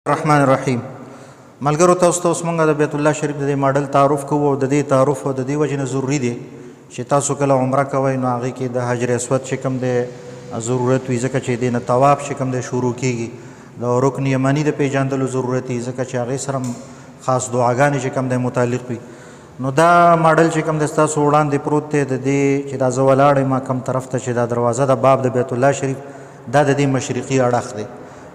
الرحمن الرحیم ملګرو تاسو ته اوس موږ د بیت الله شریف د دې ماډل تعارف کوو او د دې تعارف او د دې وجې نه ضروري دی چې تاسو کله عمره کوئ نو هغې کې د حجر اسود چې کوم دی ضرورت وي ځکه چې دې نه طواف چې کوم دی شروع کېږي د رکن یمني د پیژندلو ضرورت وي ځکه چې هغې سره خاص دعاګانې چې کوم دی متعلق وي نو دا ماډل چې کوم دی ستاسو وړاندې پروت دی د دې چې دا زه ولاړ یم کوم طرف ته چې دا دروازه د باب د بیت الله شریف دا د دې مشرقي اړخ دی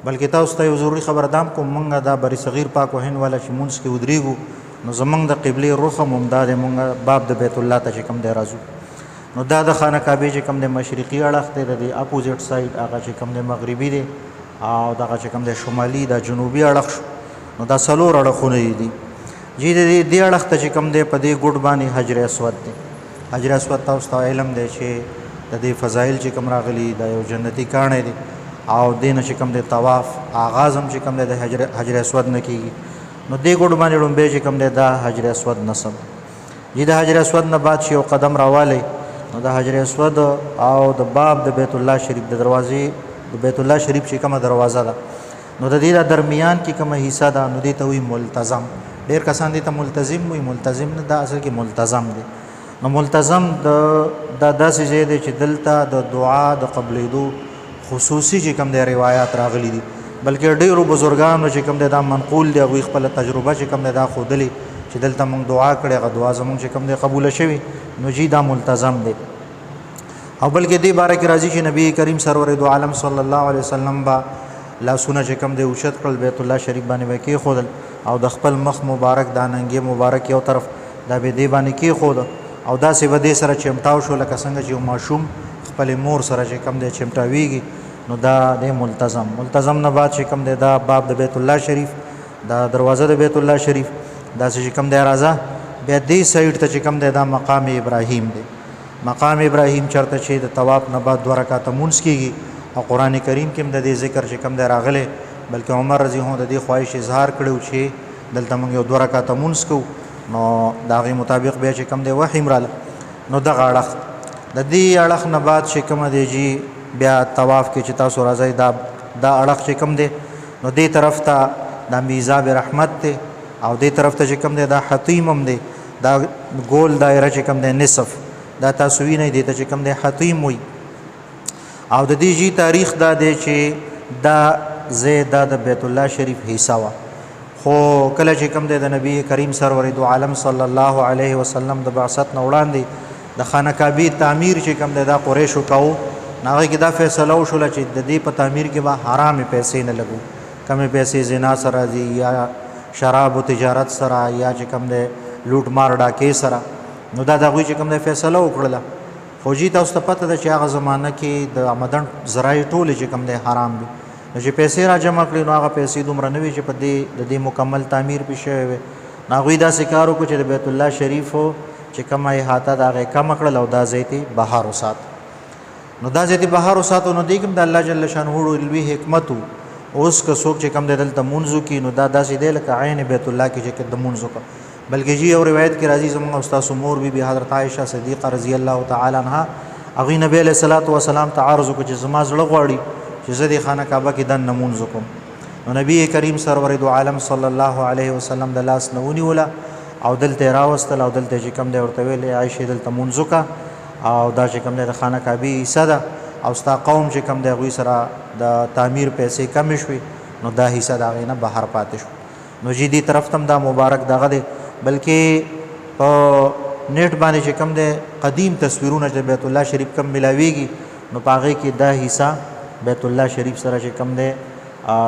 بلکې تاسو ته یو ضروري خبر دام کوم موږ دا بر صغیر پاک و هند والا چې مونځ کې ودرېږو نو زموږ د قبلې رخ هم همدا دی موږ باب د بیت الله ته چې کوم دی راځو نو دا د خانه کعبې چې کوم دی مشرقي اړخ دی د دې اپوزیټ سایډ هغه چې کوم دی مغربي دی او دغه چې کوم دی شمالي دا جنوبي اړخ شو نو دا څلور اړخونه دي جی د دې اړخ ته چې کوم دی په دې ګوټ باندې حجر اسود دی حجر اسود تاسو ته علم دی چې د دې فضایل چې کوم راغلي دا یو جنتي کاڼی دی او دینه چې کوم دی طواف آغاز هم چې کوم دی د حجر اسود نه کېږي نو دې ګوټ باندې لومبی چې کوم دی دا حجر اسود نصب جی د حجر اسود نه بعد چې یو قدم راوالی نو د حجر اسود او د باب د بیت الله شریف د دروازې د بیت الله شریف چې کومه دروازه ده نو د دې د درمیان کې کومه حصه ده نو دې ته وایي ملتزم ډېر کسان دې ته ملتزم وایي ملتزم نه دا اصل کې ملتزم دی نو ملتزم دا داسې ځای دی چې دلته د دعا د قبلېدو خصوصي چې کوم دی روایات راغلي دي بلکې ډېرو بزرګانو چې کوم دی دا منقول دی هغوی خپله تجربه چې کوم دی دا ښودلې چې دلته موږ دعا کړې هغه دعا زموږ چې کوم دی قبوله شوې نو جی دا ملتزم دی او بلکې دې باره کې راځي چې نبی کریم سرور دو عالم صلی الله علیه وسلم به لاسونه چې کوم دی اوچت کړل بیت الله شریف باندې به کېښودل او د خپل مخ مبارک دا ننګې مبارک یو طرف دا به دې باندې کېښوده او داسې به دې سره چمټاو شو لکه څنګه چې یو ماشوم خپل مور سره چې کوم دی چمټاویږي نو دا دی ملتزم نه بعد چې کوم دی دا باب د بیت الله شریف دا دروازه د بیت الله شریف داسې چې کوم دی راځه بیا دې سایډ ته چې کوم دی دا مقام ابراهیم دی مقام ابراهیم چېرته چې د طواف نه بعد 2 رکعته مونځ کېږي او قرآن کریم کې هم د دې ذکر چې کوم دی راغلی بلکې عمر رضی الله د دې خواهش اظهار کړی چې دلته موږ یو 2 رکعته مونځ کوو نو د هغې مطابق بیا چې کوم دی وحی هم راله نو دغه اړخ د دې اړخ نه بعد چې کومه دی جی بیا طواف کې چې تاسو راځئ دا اړخ چې کوم دی نو دې طرف ته دا میزاب رحمت دی او دې طرف ته چې کوم دی دا حطیم هم دی دا ګول دایره چې کوم دی نصف دا تاسو وینئ دې ته چې کوم دی حطیم وي او د دې جی تاریخ دا دی چې دا ځای دا د بیت الله شریف حصه وه خو کله چې کوم دی د نبی کریم سرور دو عالم صلی الله علیه وسلم د بعثت نه وړاندې د خانه کعبې تعمیر چې کوم دی دا قریشو کوو نو هغې کې دا فیصله وشوله چې د دې په تعمیر کې به حرامې پیسې نه لګو کمې پیسې زنا سره دي یا شراب و تجارت سره یا چې کوم دی لوټ مار ډاکې سره نو دا د هغوی چې کوم دی فیصله وکړله خو جي تاسو ته پته ده چې هغه زمانه کې د آمدن ذرایع ټولې چې کوم دی حرام دي نو چې پیسې را جمع کړي نو هغه پیسې دومره نه وي چې په د دې مکمل تعمیر پې شوی وي نو هغوی داسې کار وکړو چې د بیت الله شریفو چې کومه احاطه د هغې کمه کړل او دا ځای ته بهار وسات نو دا ځای ته بهار وساتو نو دې کې هم د الله جل شانهو لوی حکمت و اوس که څوک چې کوم دی دلته مونځ وکړي نو دا داسې دی لکه عین بیت الله کې چې د مونځ وکړه بلکې جی یو روایت کې راځي زموږ او ستاسو مور بي حضرت عایشه صدیقه رضی الله تعالی عنها هغوی نبی علیه صلات وسلام ته عرض وکړو چې زما زړه غواړي چې زه دې خانه کعبه کې دننه مونځ وکړم نو نبی کریم سرور دو عالم صلی الله علیه وسلم د لاس نه ونیوله او دلته یې راوستل او دلته چې کوم دی ورته ویلې عایشې دلته مونځ وکړه او دا چې کوم دی د خانه کعبې حصه ده او ستا قوم چې کوم دی هغوی سره د تعمیر پیسې کمې شوې نو دا حصه د هغې نه بهر پاتې شو نو جی دې طرف ته هم دا مبارک دغه دی بلکې په نیټ باندې چې کوم دی قدیم تصویرونه چې بیت الله شریف کم ملاویږي نو په هغې کې دا حصه بیت الله شریف سره چې کوم دی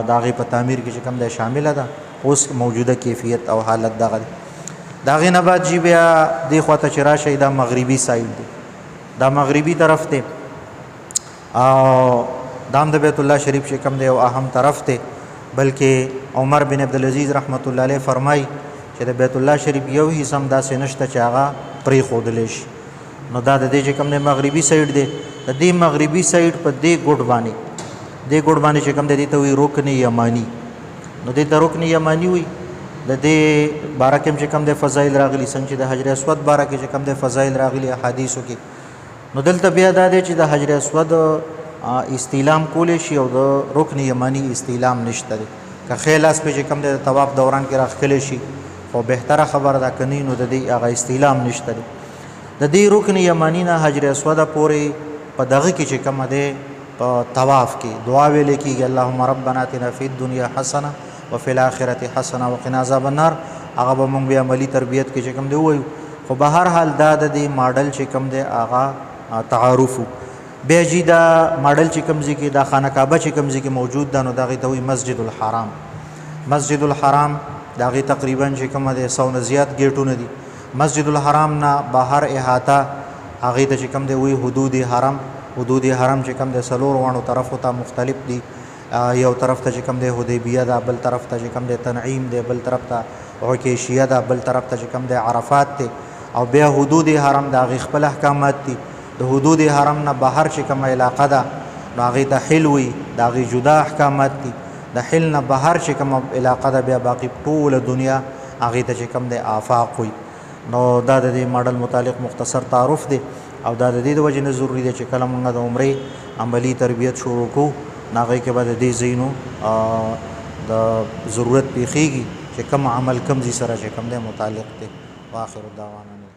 د هغې په تعمیر کې چې کوم دی شامله ده اوس موجوده کیفیت او حالت دغه دی د هغې نه بعد جی بیا دې خواته چې راشئ دا مغربي سایډ دی دا مغربي طرف دی او دا هم د بیت الله شریف چې کوم دی یو اهم طرف دی بلکې عمر بن عبدالعزیز رحمت الله علیه فرمایي چې د بیت الله شریف یو حصه هم داسې نشته چې هغه پرېښودلی شي نو دا د دې چې کوم دی مغربي سایډ دی د دې مغربي سایډ په دې ګوټ باندې چې کوم دی دې ته وایي رکن یماني نو دې ته رکن یماني وایي د دې باره کې هم چې کوم دی فضایل راغلي څنګه چې د حجر اسود باره کې چې کوم دی فضایل راغلي احادیثو کې نو دلته بیا دا دی چې د حجر اسود استعلام کولی شي او د رکن یماني استعلام نشته دی که ښی لاس پې چې کوم دی د طواف دوران کې راښکلی شي خو بهتره خبره ده، که نه نو د دې هغه استعلام نشته دی. د دې رکن یمانی نه حجر اسوده پورې په دغه کې چې کومه دی په طواف کې دعا ویلې کېږي اللهم ربنا اتنا فی الدنیا حسنه وفي الاخرة حسنه وقنا عذاب النار. هغه به موږ بیا عملي تربیت کې چې کوم دی ووایو. خو به هر حال دا د دې ماډل چې کوم دی هغه تعارف. بیا جي دا ماډل چې کوم ځای کې دا خانه کعبه چې کوم ځای کې موجود ده نو د هغې ته وایي مسجد الحرام. مسجد الحرام د هغې تقریبا چې کومه دی 100 نه زیات ګیټونه دي. مسجد الحرام نه بهر احاطه هغې ته چې کوم دی وایي حدود حرم. حدود حرم چې کوم دی 4 واړو طرفو ته مختلف دي. یو طرف ته چې کوم دی حدیبیه ده، بل طرف ته چې کوم دی تنعیم دی، بل طرف ته عکیشیه ده، بل طرف ته چې کوم دی عرفات دی. او بیا حدود حرم د هغې خپل احکامات دي. د حدود حرم نه بهر چې کومه علاقه ده نو هغې ته حل وي، د هغې جدا احکامات دي. د حل نه بهر چې کومه علاقه ده بیا باقي ټوله دنیا هغې ته چې کوم دی آفاق وي. نو دا د دې ماډل متعلق مختصر تعارف دی او دا د دې د وجې نه ضروري دی چې کله موږ د عمرې عملي تربیت شروع کوو نو هغې کې به د دې ځایونو د ضرورت پیښیږي چې کوم عمل کوم ځای سره چې کوم دی متعلق دی. واخر دعوانا